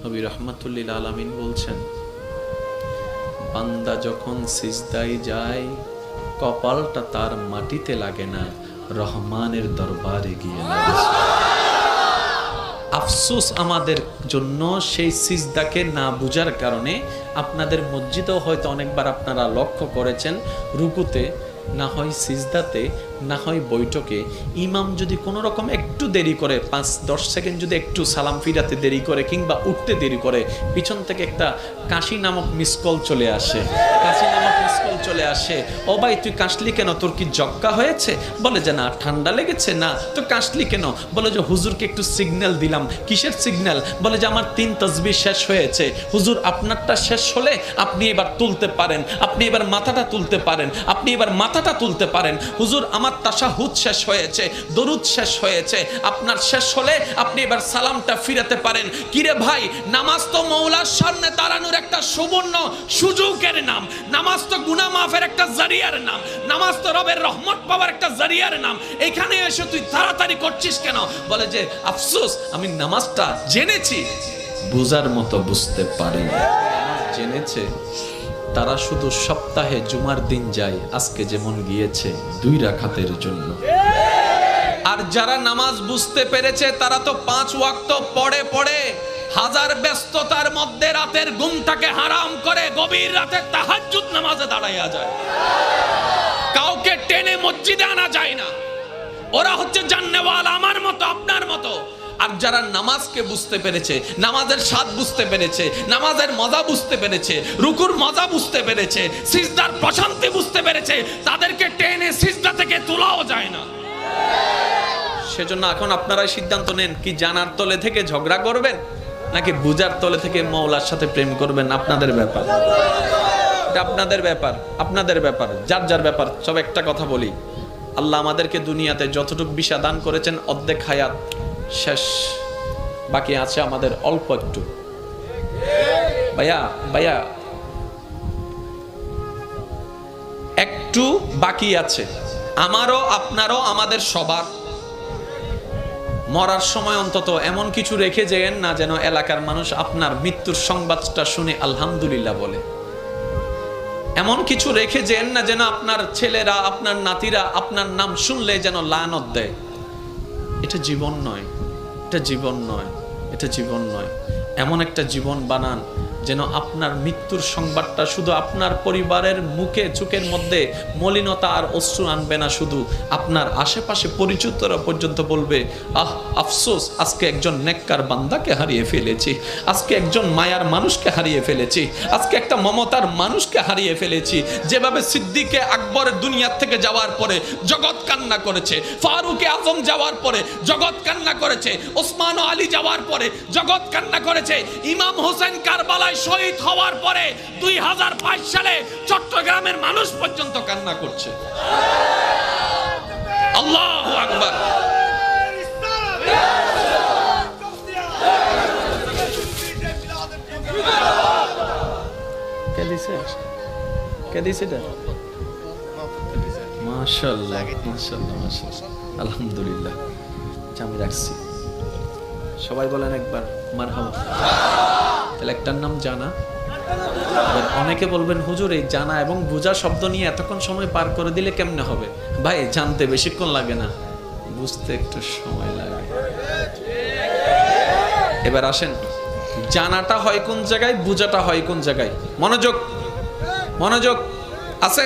নবী রাহমাতুল লিল আলামিন বলছেন, বান্দা যখন সিজদায় যায় কপালটা তার মাটিতে লাগে না, রহমানের দরবারে গিয়ে লাগে। আফসোস আমাদের জন্য সেই সিজদাকে না বুঝার কারণে। আপনাদের মসজিদেও হয়তো অনেকবার আপনারা লক্ষ্য করেছেন, রুকুতে না হয় সিজদাতে না হয় বৈঠকে ইমাম যদি কোনো রকম একটু দেরি করে, 5-10 সেকেন্ড যদি একটু সালাম ফিরাতে দেরি করে কিংবা উঠতে দেরি করে, পিছন থেকে একটা কাশি নামক মিসকল চলে আসে। কাশি নামক মিসকল চলে আসে, ও ভাই তুই কাশলি কেন, তোর কি জক্কা হয়েছে? বলে যে না, ঠান্ডা লেগেছে। না তো কাশলি কেন? বলে যে হুজুরকে একটু সিগন্যাল দিলাম। কিসের সিগন্যাল? বলে যে আমার 3 তাসবিহ শেষ হয়েছে। হুজুর আপনারটা শেষ হলে আপনি এবার তুলতে পারেন, আপনি এবার মাথাটা তুলতে পারেন, আপনি এবার মাথাটা তুলতে পারেন। হুজুর আমার তাশাহুদ শেষ হয়েছে, দরুদ শেষ হয়েছে, আপনার শেষ হলে আপনি এবার সালামটা ফিরাতে পারেন। কিরে ভাই, নামাজ তো মওলার সামনে দাঁড়ানোর একটা সুবর্ণ সুযোগের নাম, নামাজ তো গুনাহ মাফের একটা জারিয়ার নাম, নামাজ তো রবের রহমত পাওয়ার একটা জারিয়ার নাম। এখানে এসে তুই তাড়াতাড়ি করছিস কেন? বলে যে আফসোস, আমি নামাজটা জেনেছি, বুঝার মতো বুঝতে পারি। জেনেছে তারা শুধু সপ্তাহে জুমার দিন যায়, আজকে যেমন গিয়েছে 2 রাকাতের জন্য। আর যারা নামাজ বুঝতে পেরেছে তারা তো 5 ওয়াক্ত পড়ে পড়ে হাজার ব্যস্ততার মধ্যে রাতের ঘুমটাকে হারাম করে গভীর রাতে তাহাজ্জুদ নামাজে দাঁড়াইয়া যায়। কাউকে টেনে মসজিদে আনা যায় না। ওরা হচ্ছে জান্নেওয়ালা, আমার মতো আপনার মতো। আর যারা নামাজকে বুঝতে পেরেছে, নামাজের স্বাদ বুঝতে পেরেছে, নামাজের মজা বুঝতে পেরেছে, রুকুর মজা বুঝতে পেরেছে, সিজদার প্রশান্তি বুঝতে পেরেছে, তাদেরকে টেনে সিজদা থেকে তোলাও যায় না। সেজন্য এখন আপনারাই সিদ্ধান্ত নেন, কি জানার তলে থেকে ঝগড়া করবেন নাকি বুঝার তলে থেকে মওলার সাথে প্রেম করবেন। আপনাদের ব্যাপার, এটা আপনাদের ব্যাপার, আপনাদের ব্যাপার, যার যার ব্যাপার। সব একটা কথা বলি, আল্লাহ আমাদেরকে দুনিয়াতে যতটুকু বিশা দান করেছেন অর্ধেক হায়াত শেষ, বাকি আছে আমাদের অল্প একটু। ভাইয়া একটু বাকি আছে, আমারও আপনারও, আমাদের সবার। মরার সময় অন্তত এমন কিছু রেখে যেন না যেন এলাকার মানুষ আপনার মৃত্যুর সংবাদটা শুনে আলহামদুলিল্লাহ বলে। এমন কিছু রেখে যেন না যেন আপনার ছেলেরা, আপনার নাতিরা আপনার নাম শুনলে যেন লানত দেয়। এটা জীবন নয়, এটা জীবন নয়, এটা জীবন নয়। এমন একটা জীবন বানান যেন আপনার মৃত্যুর সংবাদটা শুধু আপনার পরিবারের মুখে চোখের মধ্যে মলিনতা আর অশ্রু আনবে না, শুধু আপনার আশেপাশে পরিচিতরা পর্যন্ত বলবে, আহ আফসোস, আজকে একজন নেককার বান্দাকে হারিয়ে ফেলেছি, আজকে একজন মায়ার মানুষকে হারিয়ে ফেলেছি, আজকে একটা মমতার মানুষকে হারিয়ে ফেলেছি। যেভাবে সিদ্দিকে আকবরের দুনিয়া থেকে যাওয়ার পরে জগৎ কান্না করেছে, ফারুকে আজম যাওয়ার পরে জগৎ কান্না করেছে, ওসমান ও আলী যাওয়ার পরে জগৎ কান্না করেছে, ইমাম হোসেন কারবালায় শহীদ হওয়ার পরে 2005 সালে চট্টগ্রামের মানুষ পর্যন্ত কান্না করছে। আল্লাহু আকবার। কে দিছে? কে দিছে এটা? মাশাআল্লাহ, মাশাআল্লাহ, মাশাআল্লাহ, আলহামদুলিল্লাহ। আমি রাখছি, সবাই বলেন একবার মারহাবা। তাহলে একটার নাম জানা। অনেকে বলবেন হুজুর এই জানা এবং বুঝা শব্দ নিয়ে এতক্ষণ সময় পার করে দিলে কেমনে হবে? ভাই জানতে বেশিক্ষণ লাগে না, বুঝতে একটু সময় লাগে। এবার আসেন, জানাটা হয় কোন জায়গায়, বুঝাটা হয় কোন জায়গায়। মনোযোগ, মনোযোগ আছে।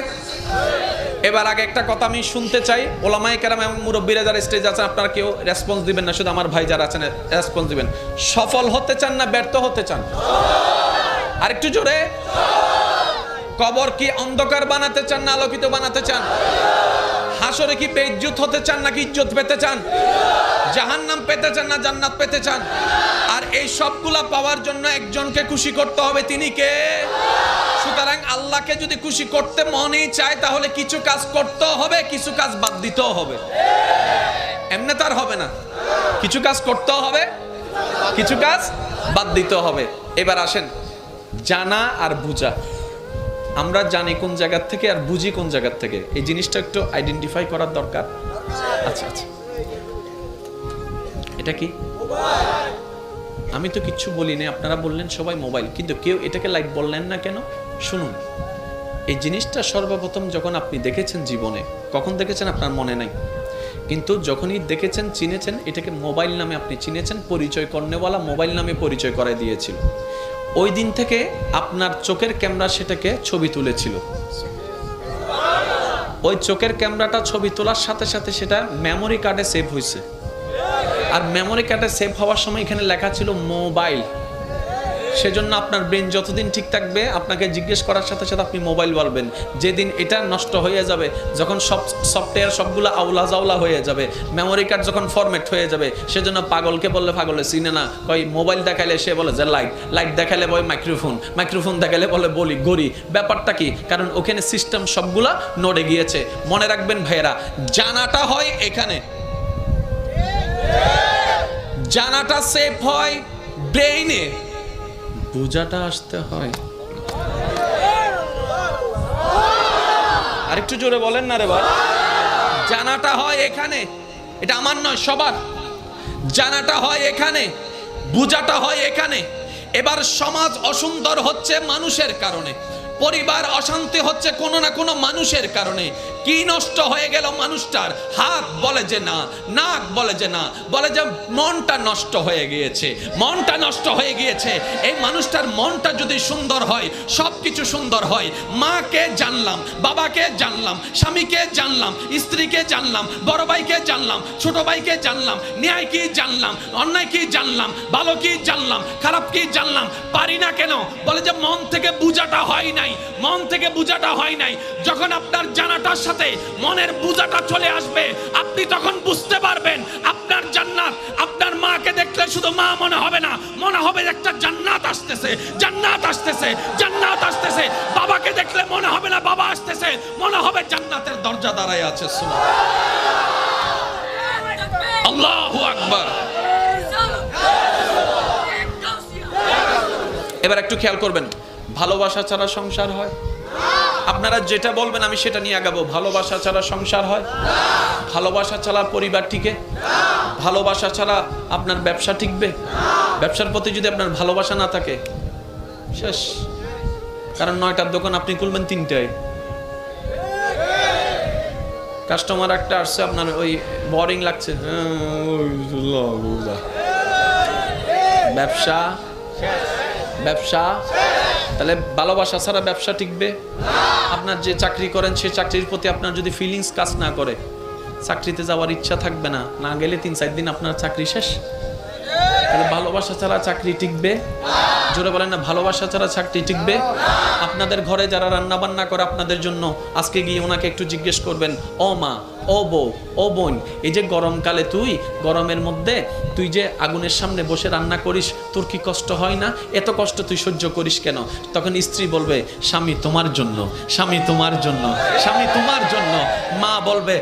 এবার আগে একটা কথা আমি শুনতে চাই, ওলামায়ে কেরাম এবং মুরব্বীরা যারা স্টেজ আছেন আপনারা কেউ রেসপন্স দিবেন না, শুধু আমার ভাই যারা আছেন রেসপন্স দিবেন। সফল হতে চান না ব্যর্থ হতে চান? আর একটু জোরে। কবর কি অন্ধকার বানাতে চান না আলোকিত বানাতে চান? হাসরে কি বেইজ্জত হতে চান নাকি ইজ্জত পেতে চান? জাহান্নাম পেতে চান না জান্নাত পেতে চান? আর এই সবগুলা পাওয়ার জন্য একজনকে খুশি করতে হবে, তিনি কে? সুতরাং আল্লাহকে যদি খুশি করতে মনেই চায় তাহলে কিছু কাজ করতে হবে, কিছু কাজ বাদ দিতেও হবে। এমনি তার হবে না, কিছু কাজ করতে হবে, কিছু কাজ বাদ দিতে হবে। এবার আসেন, জানা আর বুঝা। আমরা জানি কোন জায়গা থেকে আর বুঝি কোন জায়গা থেকে, এই জিনিসটা একটু আইডেন্টিফাই করার দরকার। আচ্ছা আচ্ছা, এটা কি? আমি তো কিচ্ছু বলিনি, আপনারা বললেন সবাই মোবাইল, কিন্তু কেউ এটাকে লাইট বললেন না কেন? শুনুন, এই জিনিসটা সর্বপ্রথম যখন আপনি দেখেছেন জীবনে, কখন দেখেছেন আপনার মনে নাই, কিন্তু যখনই দেখেছেন, চিনেছেন, এটাকে মোবাইল নামে আপনি চিনেছেন, পরিচয় করনেওয়ালা মোবাইল নামে পরিচয় করায় দিয়েছিল। ওই দিন থেকে আপনার চোখের ক্যামেরা সেটাকে ছবি তুলেছিল। ওই চোখের ক্যামেরাটা ছবি তোলার সাথে সাথে সেটা মেমোরি কার্ডে সেভ হয়েছে। আর মেমোরি কার্ডে সেভ হওয়ার সময় এখানে লেখা ছিল মোবাইল। সেজন্য আপনার ব্রেন যতদিন ঠিক থাকবে, আপনাকে জিজ্ঞেস করার সাথে সাথে আপনি মোবাইল বলবেন। যেদিন এটা নষ্ট হয়ে যাবে, যখন সব সফটওয়্যার সবগুলো আউলা জাউলা হয়ে যাবে, মেমোরি কার্ড যখন ফরম্যাট হয়ে যাবে, সেজন্য পাগলকে বললে পাগলে চিনে না, কই মোবাইল দেখাইলে সে বলে যে লাইট, লাইট দেখাইলে বলে মাইক্রোফোন, মাইক্রোফোন দেখাইলে বলে বলি গড়ি। ব্যাপারটা কি? কারণ ওখানে সিস্টেম সবগুলা নড়ে গিয়েছে। মনে রাখবেন ভাইয়েরা, জানাটা হয় এখানে, জানাটা সেভ হয় ব্রেইনে, বুঝাটা আসতে হয়। আরেকটু জোরে বলেন না রে ভাই। জানাটা হয় এখানে, এটা আমার নয়, সবার। জানাটা হয় এখানে, বুঝাটা হয় এখানে। এবার সমাজ অসুন্দর হচ্ছে মানুষের কারণে, পরিবার অশান্তি হচ্ছে কোনো না কোনো মানুষের কারণে। কি নষ্ট হয়ে গেল মানুষটার? হাত বলে যে না, নাক বলে যে না, বলে যে মনটা নষ্ট হয়ে গিয়েছে, মনটা নষ্ট হয়ে গিয়েছে। এই মানুষটার মনটা যদি সুন্দর হয়, সব কিছু সুন্দর হয়। মাকে জানলাম, বাবাকে জানলাম, স্বামীকে জানলাম, স্ত্রীকে জানলাম, বড় ভাইকে জানলাম, ছোট ভাইকে জানলাম, ন্যায় কি জানলাম, অন্যায় কি জানলাম, ভালো কি জানলাম, খারাপ কি জানলাম। পারি না কেন? বলে যে মন থেকে বুঝাটা হয় নাই, মন থেকে বুঝাটা হয় নাই। যখন আপনার জানাটার সাথে মনের বুঝাটা চলে আসবে, আপনি তখন বুঝতে পারবেন আপনার জান্নাত। আপনার মাকে দেখলে শুধু মা মনে হবে না, মনে হবে একটা জান্নাত আসতেছে, জান্নাত আসতেছে, জান্নাত আসতেছে। বাবাকে দেখলে মনে হবে না বাবা আসতেছে, মনে হবে জান্নাতের দরজা দাঁড়ায় আছে। আল্লাহু আকবার। এবার একটু খেয়াল করবেন, ভালোবাসা ছাড়া সংসার হয়? আপনারা যেটা বলবেন আমি সেটা নিয়ে আগাবো। ভালোবাসা ছাড়া সংসার হয়? ভালোবাসা ছাড়া পরিবার টিকে? ভালোবাসা ছাড়া আপনার ব্যবসা টিকবে? ব্যবসার প্রতি যদি আপনার ভালোবাসা না থাকে, শেষ। কারণ 9টার দোকান আপনি খুলবেন 3টায়, কাস্টমার একটা আসছে, আপনার ওই বোরিং লাগছে, ব্যবসা ব্যবসা। তাহলে ভালোবাসা ছাড়া ব্যবসা টিকবে? আপনার যে চাকরি করেন সে চাকরির প্রতি আপনার যদি ফিলিংস কাজ না করে, চাকরিতে যাওয়ার ইচ্ছা থাকবে না, না গেলে 3-4 দিন আপনার চাকরি শেষ। তাহলে ভালোবাসা ছাড়া চাকরি টিকবে? জোরে বলেন না, ভালোবাসা ছাড়া চাকরি টিকবে? আপনাদের ঘরে যারা রান্না বান্না করে আপনাদের জন্য, আজকে গিয়ে ওনাকে একটু জিজ্ঞেস করবেন, ও মা, ও বউ, ও বোন, এই যে গরমকালে তুই গরমের মধ্যে তুই যে আগুনের সামনে বসে রান্না করিস, তোর কি কষ্ট হয় না? এত কষ্ট তুই সহ্য করিস কেন? তখন স্ত্রী বলবে, স্বামী তোমার জন্য, স্বামী তোমার জন্য, স্বামী তোমার জন্য। মা বলবে,